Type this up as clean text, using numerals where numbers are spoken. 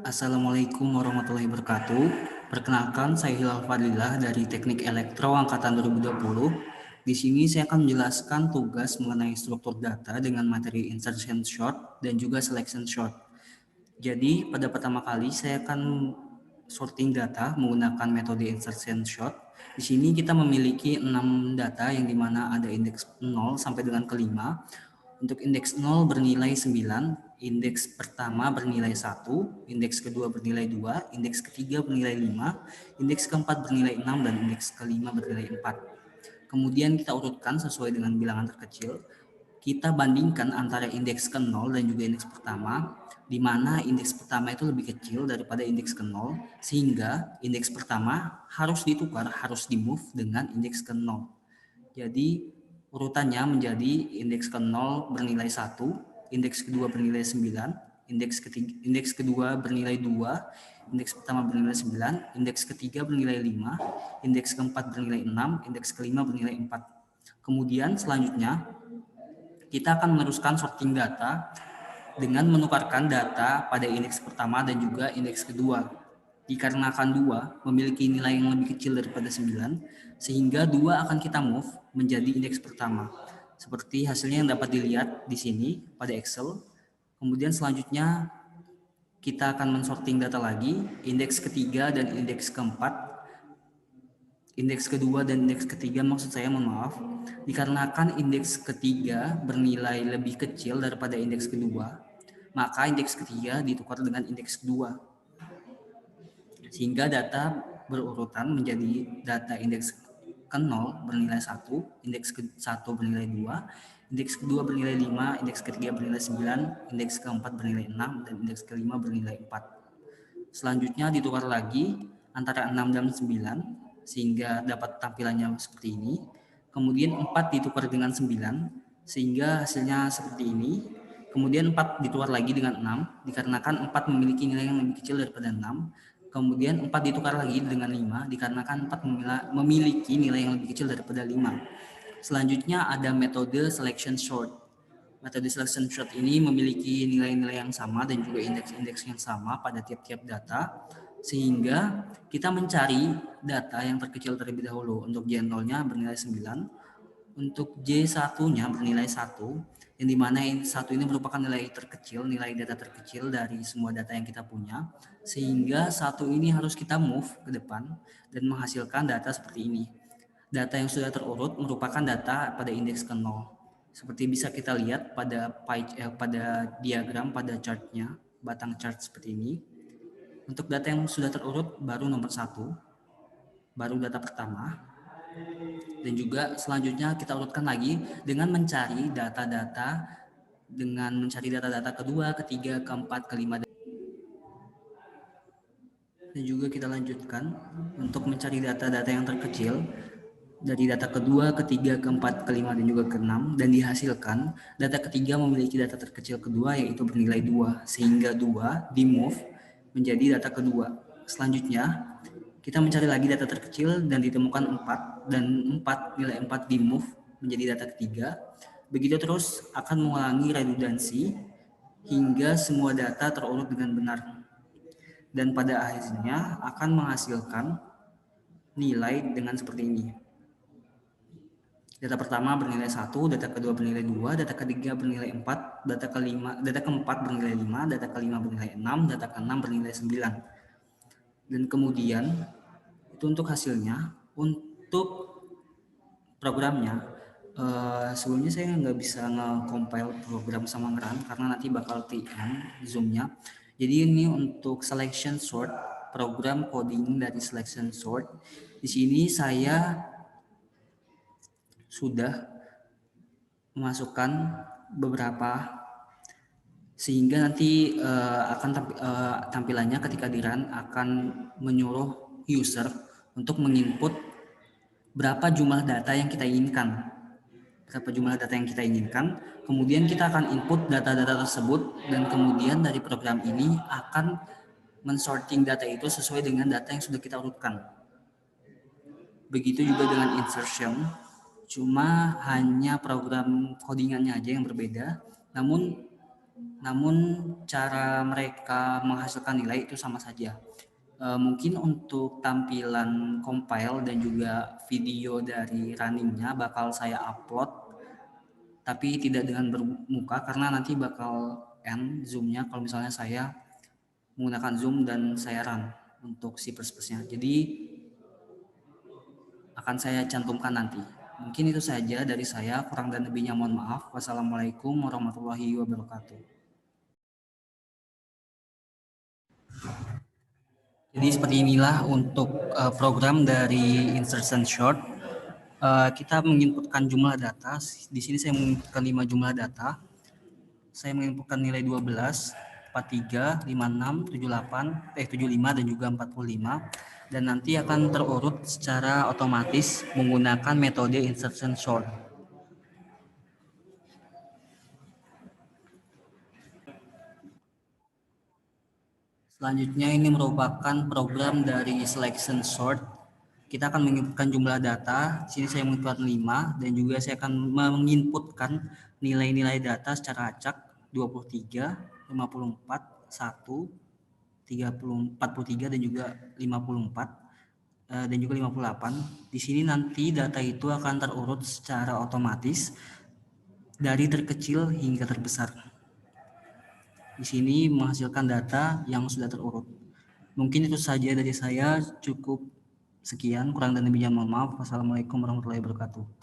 Assalamualaikum warahmatullahi wabarakatuh. Perkenalkan, saya Hilal Fadilah dari Teknik Elektro Angkatan 2020. Di sini saya akan menjelaskan tugas mengenai struktur data dengan materi insertion short dan juga selection short. Jadi, pada pertama kali saya akan sorting data menggunakan metode insertion short. Di sini kita memiliki 6 data yang dimana ada indeks 0 sampai dengan kelima. Untuk indeks 0 bernilai 9, indeks pertama bernilai 1, indeks kedua bernilai 2, indeks ketiga bernilai 5, indeks keempat bernilai 6, dan indeks kelima bernilai 4. Kemudian kita urutkan sesuai dengan bilangan terkecil. Kita bandingkan antara indeks ke 0 dan juga indeks pertama, di mana indeks pertama itu lebih kecil daripada indeks ke 0, sehingga indeks pertama harus ditukar, harus di-move dengan indeks ke 0. Jadi urutannya menjadi indeks ke 0 bernilai 1, indeks kedua bernilai 9, indeks kedua bernilai 2, indeks pertama bernilai 9, indeks ketiga bernilai 5, indeks keempat bernilai 6, indeks kelima bernilai 4. Kemudian selanjutnya kita akan meneruskan sorting data dengan menukarkan data pada indeks pertama dan juga indeks kedua. Dikarenakan 2 memiliki nilai yang lebih kecil daripada 9, sehingga 2 akan kita move menjadi indeks pertama. Seperti hasilnya yang dapat dilihat di sini pada Excel. Kemudian selanjutnya kita akan mensorting data lagi, indeks ketiga dan indeks keempat. Indeks kedua dan indeks ketiga maksud saya, mohon maaf, dikarenakan indeks ketiga bernilai lebih kecil daripada indeks kedua, maka indeks ketiga ditukar dengan indeks kedua, sehingga data berurutan menjadi data indeks ke 0 bernilai 1, indeks ke 1 bernilai 2, indeks kedua bernilai 5, indeks ketiga bernilai 9, indeks keempat bernilai 6, dan indeks kelima bernilai 4. Selanjutnya ditukar lagi antara 6 dan 9 sehingga dapat tampilannya seperti ini. Kemudian 4 ditukar dengan 9 sehingga hasilnya seperti ini. Kemudian 4 ditukar lagi dengan 6 dikarenakan 4 memiliki nilai yang lebih kecil daripada 6. Kemudian 4 ditukar lagi dengan 5 dikarenakan 4 memiliki nilai yang lebih kecil daripada 5. Selanjutnya ada metode selection sort. Metode selection sort ini memiliki nilai-nilai yang sama dan juga indeks-indeks yang sama pada tiap-tiap data, sehingga kita mencari data yang terkecil terlebih dahulu. Untuk J0-nya bernilai 9, untuk J1-nya bernilai 1, yang dimana 1 ini merupakan nilai terkecil, nilai data terkecil dari semua data yang kita punya, sehingga 1 ini harus kita move ke depan dan menghasilkan data seperti ini. Data yang sudah terurut merupakan data pada indeks ke 0. Seperti bisa kita lihat pada pada diagram pada chartnya, batang chart seperti ini. Untuk data yang sudah terurut baru nomor 1, baru data pertama. Dan juga selanjutnya kita urutkan lagi dengan mencari data-data kedua, ketiga, keempat, kelima, dan juga kita lanjutkan untuk mencari data-data yang terkecil dari data kedua, ketiga, keempat, kelima, dan juga keenam, dan dihasilkan data ketiga memiliki data terkecil kedua yaitu bernilai 2, sehingga 2 di-move menjadi data kedua. Selanjutnya kita mencari lagi data terkecil dan ditemukan 4, dan nilai 4 di-move menjadi data ketiga. Begitu terus akan mengulangi redundansi hingga semua data terurut dengan benar, dan pada akhirnya akan menghasilkan nilai dengan seperti ini. Data pertama bernilai 1, data kedua bernilai 2, data ketiga bernilai 4, data keempat bernilai 5, data kelima bernilai 6, data keenam bernilai 9. Dan kemudian itu untuk hasilnya. Untuk programnya, sebelumnya saya nggak bisa nge-compile program sama ngerun karena nanti bakal TM Zoom-nya. Jadi ini untuk selection sort, program coding dari selection sort. Di sini saya sudah memasukkan beberapa sehingga nanti tampilannya ketika di run akan menyuruh user untuk menginput berapa jumlah data yang kita inginkan. Kemudian kita akan input data-data tersebut, dan kemudian dari program ini akan mensorting data itu sesuai dengan data yang sudah kita urutkan. Begitu juga dengan insertion, cuma hanya program codingannya aja yang berbeda, namun namun cara mereka menghasilkan nilai itu sama saja. Mungkin untuk tampilan compile dan juga video dari runningnya bakal saya upload, tapi tidak dengan bermuka karena nanti bakal end zoomnya kalau misalnya saya menggunakan zoom dan saya run untuk si nya. Jadi akan saya cantumkan nanti. Mungkin itu saja dari saya, kurang dan lebihnya mohon maaf. Wassalamualaikum warahmatullahi wabarakatuh. Jadi seperti inilah untuk program dari insertion short. Kita menginputkan jumlah data. Di sini saya menginputkan 5 jumlah data. Saya menginputkan nilai 12, 43, 56, 78, 75 dan juga 45, dan nanti akan terurut secara otomatis menggunakan metode insertion sort. Selanjutnya ini merupakan program dari selection sort. Kita akan menginputkan jumlah data. Sini saya menginputkan 5 dan juga saya akan menginputkan nilai-nilai data secara acak 23, 54, 1, 30, 43 dan juga 54 dan juga 58. Di sini nanti data itu akan terurut secara otomatis dari terkecil hingga terbesar. Di sini menghasilkan data yang sudah terurut. Mungkin itu saja dari saya, cukup sekian, kurang dan lebihnya mohon maaf. Wassalamualaikum warahmatullahi wabarakatuh.